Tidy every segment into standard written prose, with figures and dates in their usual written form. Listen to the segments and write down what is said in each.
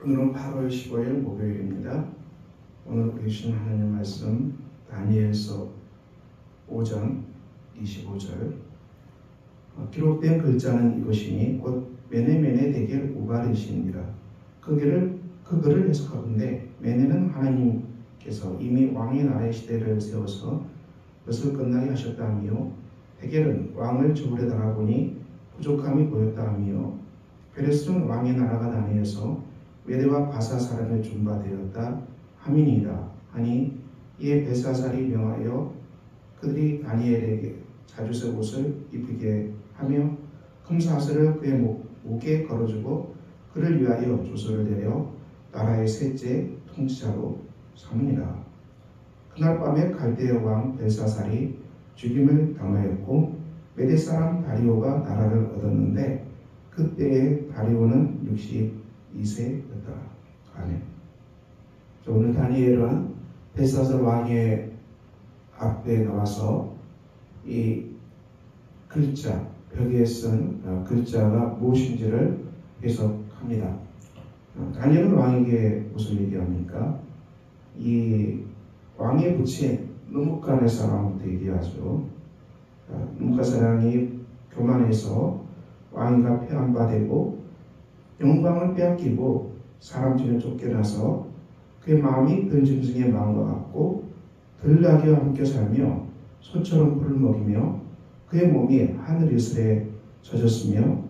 오늘은 8월 15일 목요일입니다. 오늘 우리 주신 하나님 말씀 다니엘서 5장 25절. 기록된 글자는 이것이니 곧 메네메네 대겔 우바르시니라. 그 글을 해석하건대 메네는 하나님께서 이미 왕의 나라의 시대를 세워서 그것을 끝나게 하셨다며, 대겔은 왕을 저울에 달아보니 부족함이 보였다며, 페레스는 왕의 나라가 다니엘서 메대와 바사 사람의 준바되었다 함이니이다 하니, 이에 벨사살이 명하여 그들이 다니엘에게 자주색 옷을 입히게 하며 금사슬을 그의 목에 걸어주고 그를 위하여 조서를 내려 나라의 셋째 통치자로 삼으니라. 그날 밤에 갈대아 왕 벨사살이 죽임을 당하였고 메대 사람 다리오가 나라를 얻었는데 그때의 다리오는 62세였다. 아멘. 오늘 다니엘은 벨사살 왕의 앞에 나와서 이 글자, 벽에 쓴 글자가 무엇인지를 해석합니다. 다니엘은 왕에게 무슨 얘기합니까? 이 왕의 부친 느부갓네살 왕부터 얘기하죠. 느부갓네살 왕이 교만해서 왕위가 폐한바되고 영광을 빼앗기고 사람 중에 쫓겨나서 그의 마음이 들짐승의 마음과 같고 들나귀와 함께 살며 소처럼 풀을 먹이며 그의 몸이 하늘 이슬에 젖었으며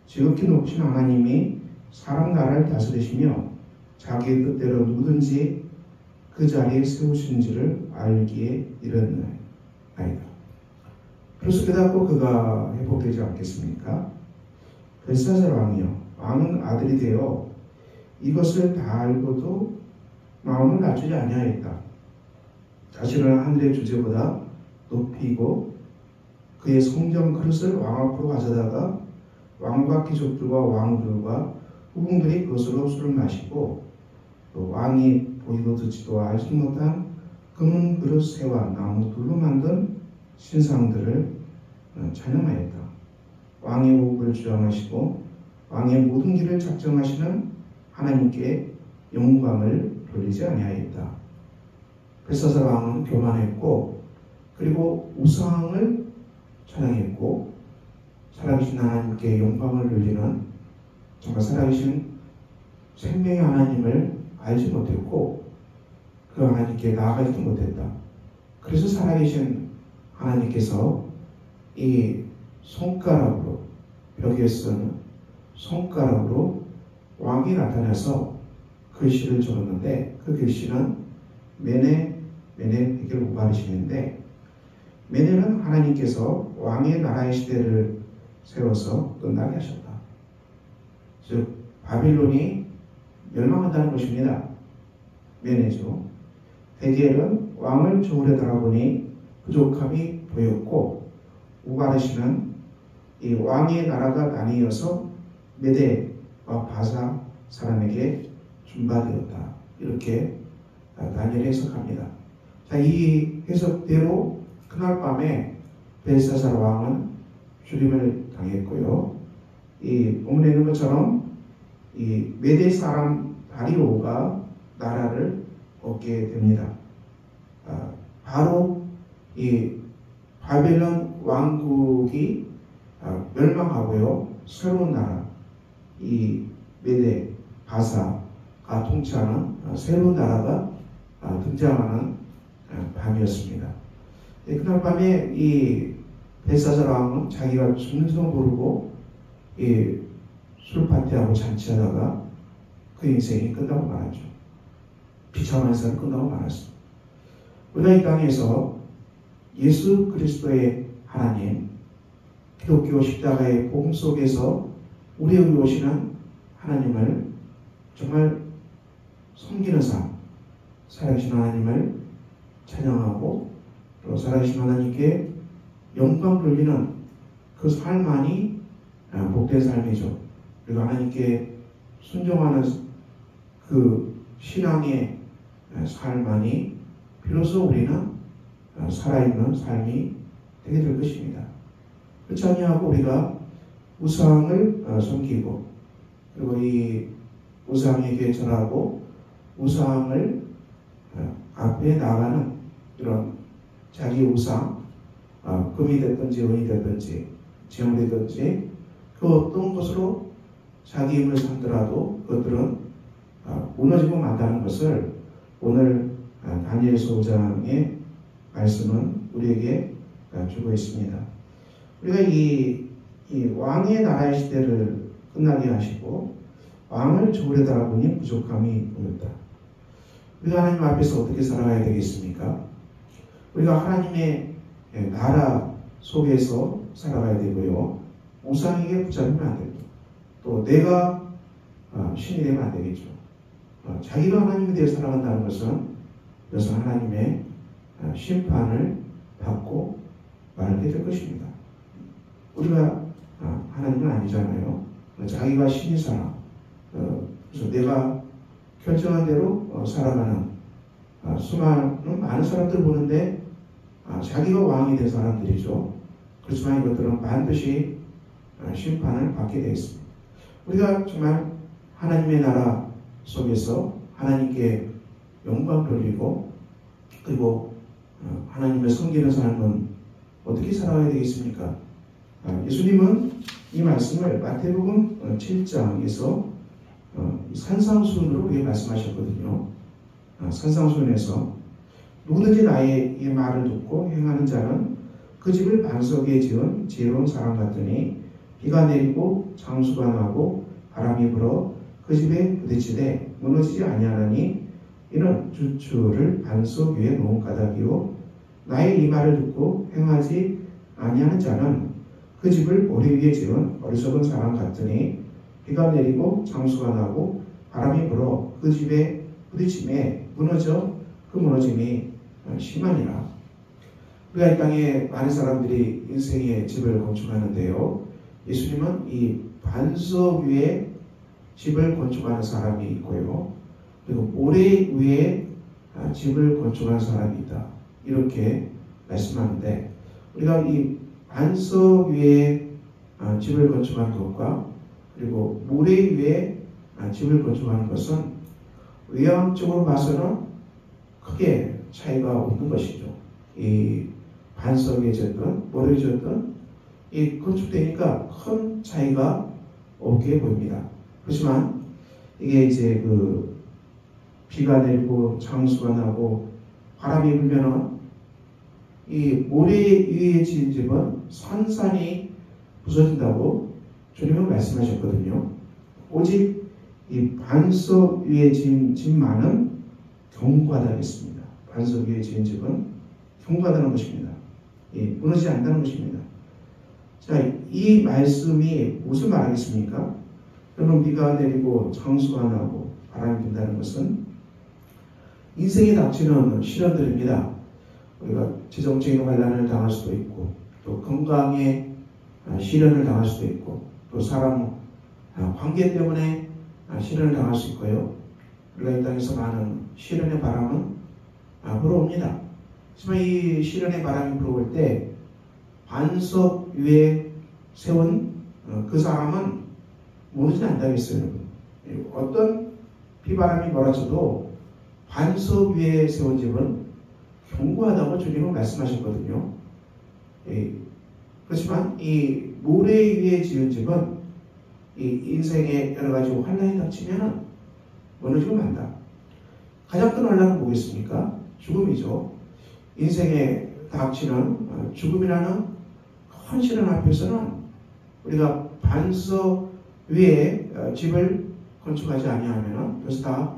지극히 높으신 하나님이 사람 나라를 다스리시며 자기의 뜻대로 누구든지 그 자리에 세우신지를 알기에 이르나이다. 그래서 깨닫고 그가 회복되지 않겠습니까? 벨사살 왕이요, 왕은 아들이 되어 이것을 다 알고도 마음을 낮추지 아니하였다. 자신을 하늘의 주제보다 높이고 그의 성전 그릇을 왕 앞으로 가져다가 왕과 귀족들과 왕들과 후궁들이 그것으로 술을 마시고 또 왕이 보지도 듣지도 알지 못한 금은 그릇 새와 나무 둘로 만든 신상들을 찬양하였다. 왕의 호흡을 주장하시고 왕의 모든 길을 작정하시는 하나님께 영광을 돌리지 아니하였다. 벨사살 왕은 교만했고 그리고 우상을 찬양했고 살아계신 하나님께 영광을 돌리는 정말 살아계신 생명의 하나님을 알지 못했고 그 하나님께 나아가지도 못했다. 그래서 살아계신 하나님께서 이 손가락으로, 벽에 쓴 손가락으로 왕이 나타나서 글씨를 적었는데 그 글씨는 메네 대겔 우바르시니인데, 메네는 하나님께서 왕의 나라의 시대를 세워서 끝나게 하셨다. 즉 바빌론이 멸망한다는 것입니다. 메네죠. 대겔은 왕을 저울에 달아보니 부족함이 보였고, 우바르시는 이 왕의 나라가 나뉘어서 메대와 바사 사람에게 준바되었다. 이렇게 다니엘이 해석합니다. 자, 이 해석대로 그날 밤에 벨사살 왕은 죽임을 당했고요. 이 본문에 있는 것처럼 이 메대 사람 다리오가 나라를 얻게 됩니다. 바로 이 바벨론 왕국이 멸망하고요, 새로운 나라, 이 메대 바사가 통치하는 새로운 나라가 등장하는 밤이었습니다. 그날 밤에 이 벨사살 왕은 자기가 죽는 줄 모르고 이 술파티하고 잔치하다가 그 인생이 끝나고 말았죠. 비참한 인생이 끝나고 말았습니다. 우리가 이 땅에서 예수 그리스도의 하나님, 기독교 십자가의 복음 속에서 우리에게 오시는 하나님을 정말 섬기는 삶, 살아계신 하나님을 찬양하고 또 살아계신 하나님께 영광 돌리는 그 삶만이 복된 삶이죠. 그리고 하나님께 순종하는 그 신앙의 삶만이 비로소 우리는 살아있는 삶이 되게 될 것입니다. 그렇지 아니하고 우리가 우상을 섬기고 그리고 이 우상에게 절하고 우상을 앞에 나가는 이런 자기 우상, 금이 됐든지 은이 됐든지 재물이든지 그 어떤 것으로 자기 힘을 삼더라도 그것들은 무너지고 만다는 것을 오늘 다니엘서 5장의 말씀은 우리에게 주고 있습니다. 우리가 이 왕의 나라의 시대를 끝나게 하시고 왕을 죽으려다 보니 부족함이 보였다. 우리가 하나님 앞에서 어떻게 살아가야 되겠습니까? 우리가 하나님의 나라 속에서 살아가야 되고요. 우상에게 붙잡히면 안 되고 또 내가 신이 되면 안 되겠죠. 자기가 하나님에 대해 살아간다는 것은 그래서 하나님의 심판을 받고 말게 될 것입니다. 우리가 하나님은 아니잖아요. 자기가 신이 살아. 그래서 내가 결정한 대로 살아가는 수많은 많은 사람들 보는데 자기가 왕이 된 사람들이죠. 그렇지만 이것들은 반드시 심판을 받게 되어 있습니다. 우리가 정말 하나님의 나라 속에서 하나님께 영광 돌리고 그리고 하나님을 섬기는 삶은 어떻게 살아가야 되겠습니까? 예수님은 이 말씀을 마태복음 7장에서 산상수훈으로 우리에게 말씀하셨거든요. 산상수훈에서 누구든지 나의 이 말을 듣고 행하는 자는 그 집을 반석에 지은 지혜로운 사람 같으니 비가 내리고 장수가 나고 바람이 불어 그 집에 부딪히되 무너지지 아니하나니 이는 주추를 반석 위에 놓은 까닭이요 나의 이 말을 듣고 행하지 아니하는 자는 그 집을 모래 위에 지은 어리석은 사람 같으니 비가 내리고 장수가 나고 바람이 불어 그 집에 부딪힘에 무너져 그 무너짐이 심하니라. 우리가 이 땅에 많은 사람들이 인생의 집을 건축하는데요. 예수님은 이 반석 위에 집을 건축하는 사람이 있고요. 그리고 모래 위에 집을 건축하는 사람이 있다. 이렇게 말씀하는데 우리가 이 반석 위에 집을 건축하는 것과 그리고 모래 위에 집을 건축하는 것은 외형적으로 봐서는 크게 차이가 없는 것이죠. 이 반석에 졌든 모래에 졌든 이 건축되니까 큰 차이가 없게 보입니다. 그렇지만 이게 이제 비가 내리고 장수가 나고 바람이 불면은 이 모래 위에 지은 집은 산산이 부서진다고 주님은 말씀하셨거든요. 오직 이 반석 위에 지은 집만은 견고하다 했습니다. 반석 위에 지은 집은 견고하다는 것입니다. 무너지지 않는다는 것입니다. 자, 이 말씀이 무슨 말하겠습니까? 여러분, 비가 내리고 장수가 나고 바람이 분다는 것은 인생에 닥치는 시련들입니다. 우리가 재정적인 환난을 당할 수도 있고 또 건강에 시련을 당할 수도 있고 또 사람 관계 때문에 시련을 당할 수 있고요. 우리가 이 땅에서 많은 시련의 바람은 불어옵니다. 하지만 이 시련의 바람이 불어올 때 반석 위에 세운 그 사람은 무너지지 않다고 했어요. 여러분. 어떤 비바람이 몰아쳐도 반석 위에 세운 집은 견고하다고 주님은 말씀하셨거든요. 그렇지만 이 모래 위에 지은 집은 이 인생에 여러 가지 환난이 닥치면 무너지고 만다. 가장 큰 환난은 뭐겠습니까? 죽음이죠. 인생에 닥치는 죽음이라는 큰 시련 앞에서는 우리가 반석 위에 집을 건축하지 아니하면 그것이 다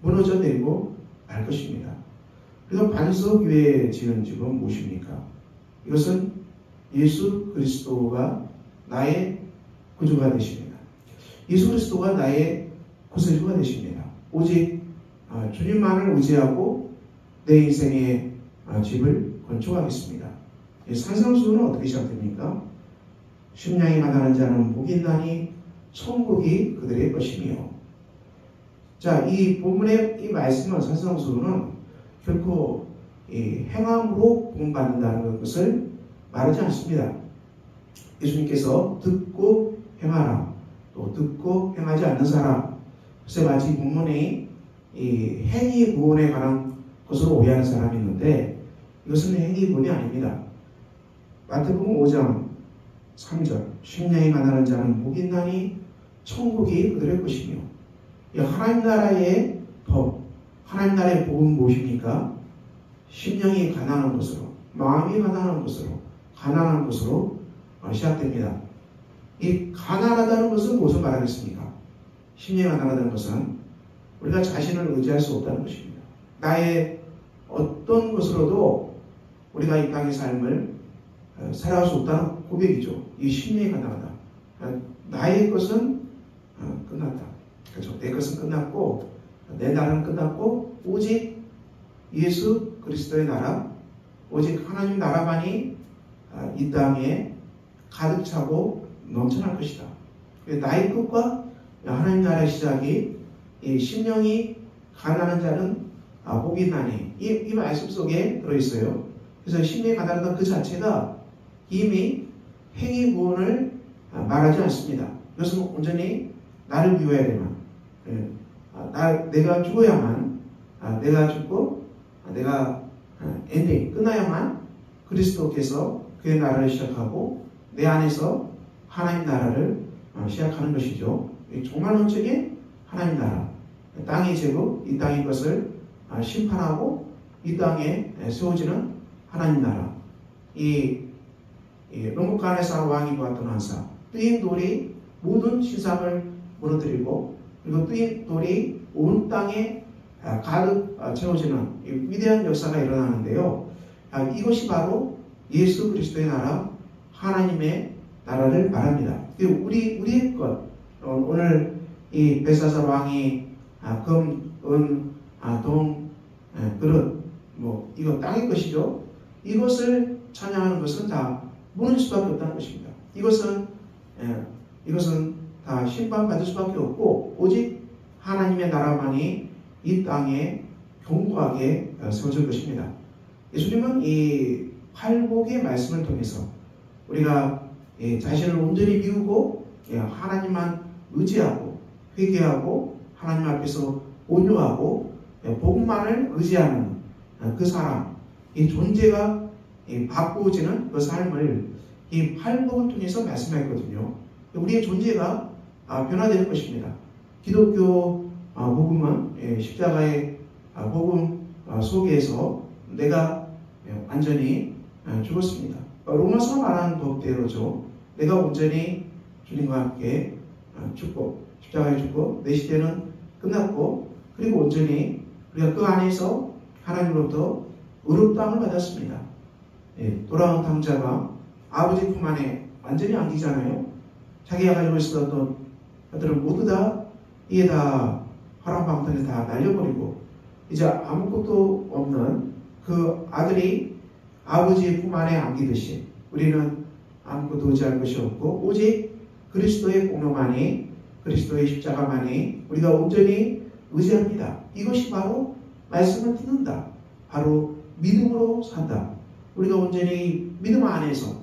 무너져 내리고 말 것입니다. 그래서 반석 위에 지은 집은 무엇입니까? 이것은 예수 그리스도가 나의 구주가 되십니다. 예수 그리스도가 나의 구세주가 되십니다. 오직 주님만을 의지하고 내 인생의 집을 건축하겠습니다. 산상수훈은 어떻게 시작됩니까? 심령이 가난한 자는 복이 있나니 천국이 그들의 것이며. 자, 이 본문의 이 말씀은 산상수훈은 결코 행함으로 구원받는다는 것을 말하지 않습니다. 예수님께서 듣고 행하라, 또 듣고 행하지 않는 사람, 그래서 마치 본문의 이 행위 구원에 관한 것으로 오해하는 사람이 있는데 이것은 행위 구원이 아닙니다. 마태복음 5장 3절 심령이 가난한 자는 복이 있나니 천국이 그들의 것이며 하나님 나라의 법, 하나님 나라의 복은 무엇입니까? 심령이 가난한 것으로, 마음이 가난한 것으로 시작됩니다. 이 가난하다는 것은 무엇을 말하겠습니까? 심령이 가난하다는 것은 우리가 자신을 의지할 수 없다는 것입니다. 나의 어떤 것으로도 우리가 이 땅의 삶을 살아갈 수 없다는 고백이죠. 이 심령이 가난하다. 나의 것은 끝났다. 그렇죠. 내 것은 끝났고 내 나라는 끝났고 오직 예수 그리스도의 나라, 오직 하나님 나라만이 이 땅에 가득 차고 넘쳐날 것이다. 나의 끝과 하나님 나라의 시작이 이 심령이 가난한 자는 복이 있나니 이 말씀 속에 들어있어요. 그래서 심령이 가난하다 그 자체가 이미 행위 구원을 말하지 않습니다. 이것은 온전히 나를 비워야 되만, 내가 죽어야만, 내가 죽고 내가 엔딩 끝나야만 그리스도께서 그의 나라를 시작하고 내 안에서 하나님 나라를 시작하는 것이죠. 정말 온전히 하나님 나라, 땅의 제국, 이 땅의 것을 심판하고 이 땅에 세워지는 하나님 나라. 이 르무카네살 왕이 보았던 환사, 뜨인 돌이 모든 신상을 무너뜨리고 그리고 뜨인 돌이 온 땅에 가득 채워지는 위대한 역사가 일어나는데요. 이것이 바로 예수 그리스도의 나라, 하나님의 나라를 말합니다. 우리의 것, 오늘 이 벨사살 왕이 금, 은, 동, 그릇, 이거 땅의 것이죠. 이것을 찬양하는 것은 다 무너질 수밖에 없다는 것입니다. 이것은 다 심판받을 수밖에 없고 오직 하나님의 나라만이 이 땅에 견고하게 세워질 것입니다. 예수님은 이 팔복의 말씀을 통해서 우리가 자신을 온전히 비우고 하나님만 의지하고 회개하고 하나님 앞에서 온유하고 복음만을 의지하는 그 사람, 이 존재가 바꾸어지는 그 삶을 이 팔복을 통해서 말씀했거든요. 우리의 존재가 변화되는 것입니다. 기독교 복음은 십자가의 복음 속에서 내가 완전히 죽었습니다. 로마서 말하는 법대로죠. 내가 온전히 주님과 함께 죽고 십자가에 죽고 내 시대는 끝났고 그리고 온전히 우리가 그 안에서 하나님으로부터 의롭다함을 받았습니다. 돌아온 당자가 아버지 품 안에 완전히 안기잖아요. 자기가 가지고 있었던 것들을 모두 다 이게 다 화랑방탕에 다 날려버리고 이제 아무것도 없는 그 아들이 아버지의 품 안에 안기듯이 우리는 아무것도 의지할 것이 없고 오직 그리스도의 공로만이, 그리스도의 십자가만이 우리가 온전히 의지합니다. 이것이 바로 말씀을 듣는다. 바로 믿음으로 산다. 우리가 온전히 믿음 안에서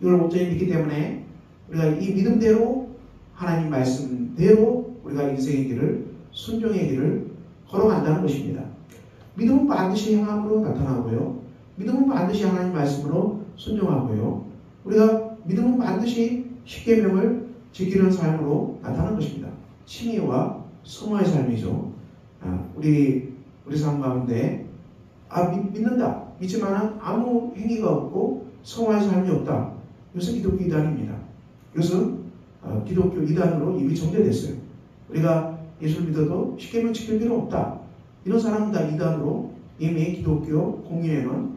이걸 온전히 믿기 때문에 우리가 이 믿음대로 하나님 말씀대로 우리가 인생의 길을, 순종의 길을 걸어간다는 것입니다. 믿음은 반드시 행함으로 나타나고요. 믿음은 반드시 하나님 말씀으로 순종하고요. 우리가 믿음은 반드시 십계명을 지키는 삶으로 나타나는 것입니다. 칭의와 성화의 삶이죠. 우리 삶 가운데 믿는다. 믿지만 아무 행위가 없고 성화의 삶이 없다. 이것은 기독교 이단입니다. 이것은 기독교 이단으로 이미 정제됐어요. 우리가 예수를 믿어도 십계명 지킬 필요 없다. 이런 사람은 다 이단으로 이미 기독교 공유에는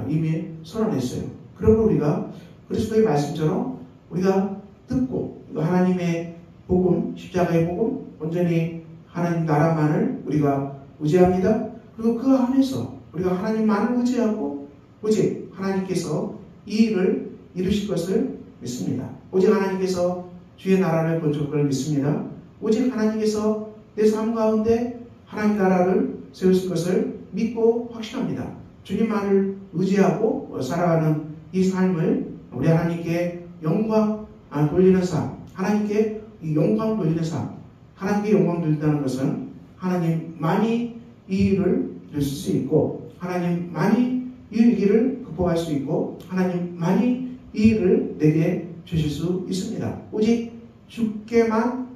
이미 선언했어요. 그러므로 우리가 그리스도의 말씀처럼 우리가 듣고 하나님의 복음, 십자가의 복음, 온전히 하나님 나라만을 우리가 의지합니다. 그리고 그 안에서 우리가 하나님만을 의지하고 오직 하나님께서 이 일을 이루실 것을 믿습니다. 오직 하나님께서 주의 나라를 건축할 걸 믿습니다. 오직 하나님께서 내 삶 가운데 하나님 나라를 세우실 것을 믿고 확신합니다. 주님만을 의지하고 살아가는 이 삶을 우리 하나님께 영광 돌리는 삶, 하나님께 이 영광 돌리는 삶, 하나님께 영광 돌린다는 것은 하나님만이 이 일을 이룰 수 있고 하나님만이 이 위기를 극복할 수 있고 하나님만이 이 일을 내게 주실 수 있습니다. 오직 주께만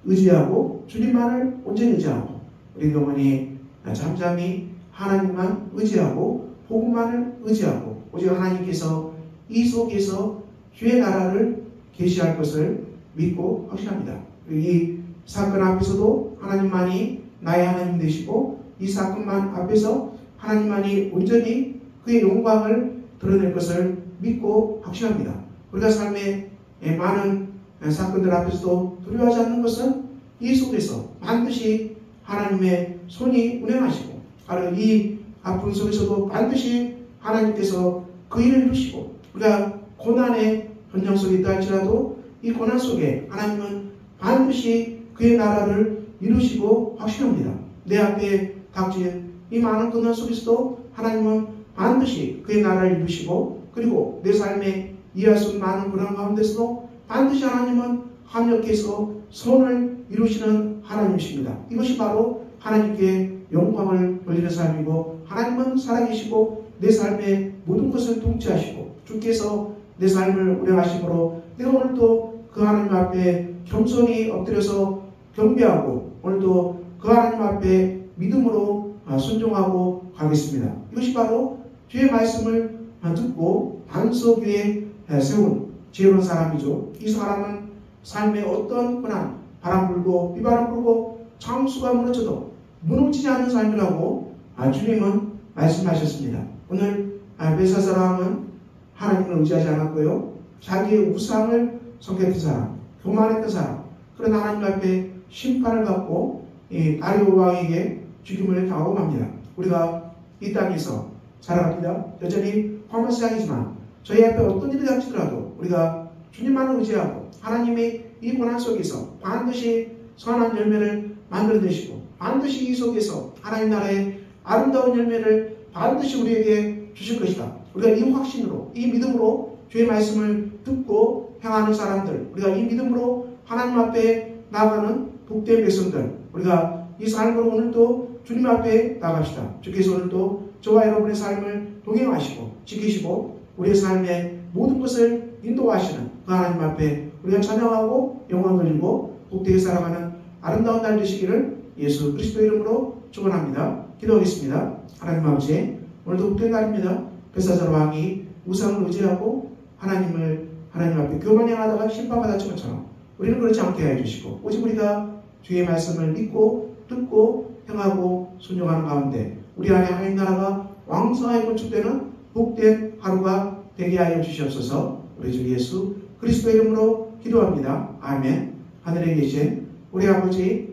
의지하고 주님만을 온전히 의지하고 우리 영혼이 잠잠히 하나님만 의지하고 복음만을 의지하고 오직 하나님께서 이 속에서 주의 나라를 계시할 것을 믿고 확신합니다. 이 사건 앞에서도 하나님만이 나의 하나님 되시고 이 사건만 앞에서 하나님만이 온전히 그의 영광을 드러낼 것을 믿고 확신합니다. 우리가 삶의 많은 사건들 앞에서도 두려워하지 않는 것은 이 속에서 반드시 하나님의 손이 운행하시고 바로 이 아픔 속에서도 반드시 하나님께서 그 일을 이루시고 우리가 고난의 현장 속에 있다 할지라도 이 고난 속에 하나님은 반드시 그의 나라를 이루시고 확신합니다. 내 앞에 닥친 이 많은 고난 속에서도 하나님은 반드시 그의 나라를 이루시고 그리고 내 삶에 이해할 수 없는 많은 고난 가운데서도 반드시 하나님은 합력해서 선을 이루시는 하나님이십니다. 이것이 바로 하나님께 영광을 돌리는 삶이고 하나님은 살아계시고 내 삶의 모든 것을 통치하시고 주께서 내 삶을 운행하심으로 내가 오늘도 그 하나님 앞에 겸손히 엎드려서 경배하고 오늘도 그 하나님 앞에 믿음으로 순종하고 가겠습니다. 이것이 바로 주의 말씀을 듣고 반석 위에 세운 지혜로운 사람이죠. 이 사람은 삶의 어떤 고난, 바람 불고 비바람 불고 창수가 무너져도 무너지지 않는 삶이라고 주님은 말씀하셨습니다. 오늘 벨사살 왕은 하나님을 의지하지 않았고요. 자기의 우상을 섬겼던 사람, 교만했던 사람, 그런 하나님 앞에 심판을 받고 다리오 왕에게 죽임을 당하고 맙니다. 우리가 이 땅에서 살아갑니다. 여전히 화목시장이지만 저희 앞에 어떤 일이 닥치더라도 우리가 주님만을 의지하고 하나님의 이 고난 속에서 반드시 선한 열매를 만들어내시고 반드시 이 속에서 하나님 나라의 아름다운 열매를 반드시 우리에게 주실 것이다. 우리가 이 확신으로 이 믿음으로 주의 말씀을 듣고 행하는 사람들, 우리가 이 믿음으로 하나님 앞에 나아가는 복된 백성들, 우리가 이 삶으로 오늘도 주님 앞에 나갑시다. 주께서 오늘도 저와 여러분의 삶을 동행하시고 지키시고 우리의 삶의 모든 것을 인도하시는 그 하나님 앞에 우리가 찬양하고 영광 돌리고 복되게 살아가는 아름다운 날 되시기를 예수 그리스도 이름으로 축원합니다. 기도하겠습니다. 하나님 아버지, 오늘도 복된 날입니다. 벨사살 왕이 우상을 의지하고 하나님 앞에 교만 행하다가 심판받았던 것처럼 우리는 그렇지 않게 해주시고 오직 우리가 주의 말씀을 믿고 듣고 행하고 순종하는 가운데 우리 안에 하나님 나라가 왕성하게 건축되는 복된 하루가 되게 하여 주시옵소서. 우리 주 예수 그리스도 이름으로 기도합니다. 아멘. 하늘에 계신 우리 아버지의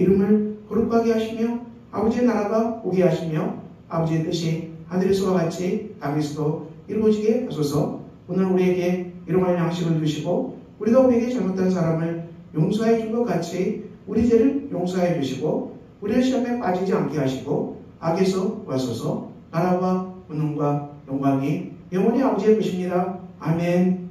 이름을 거룩하게 하시며 아버지의 나라가 오게 하시며 아버지의 뜻이 하늘에서와 같이 땅에서도 이루어지게 하소서. 오늘 우리에게 일용할 양식을 주시고 우리가 우리에게 잘못한 사람을 용서해 준 것 같이 우리 죄를 용서해 주시고 우리를 시험에 빠지지 않게 하시고 악에서 구하소서. 나라와 권능과 영광이 영원히 아버지의 것입니다. 아멘.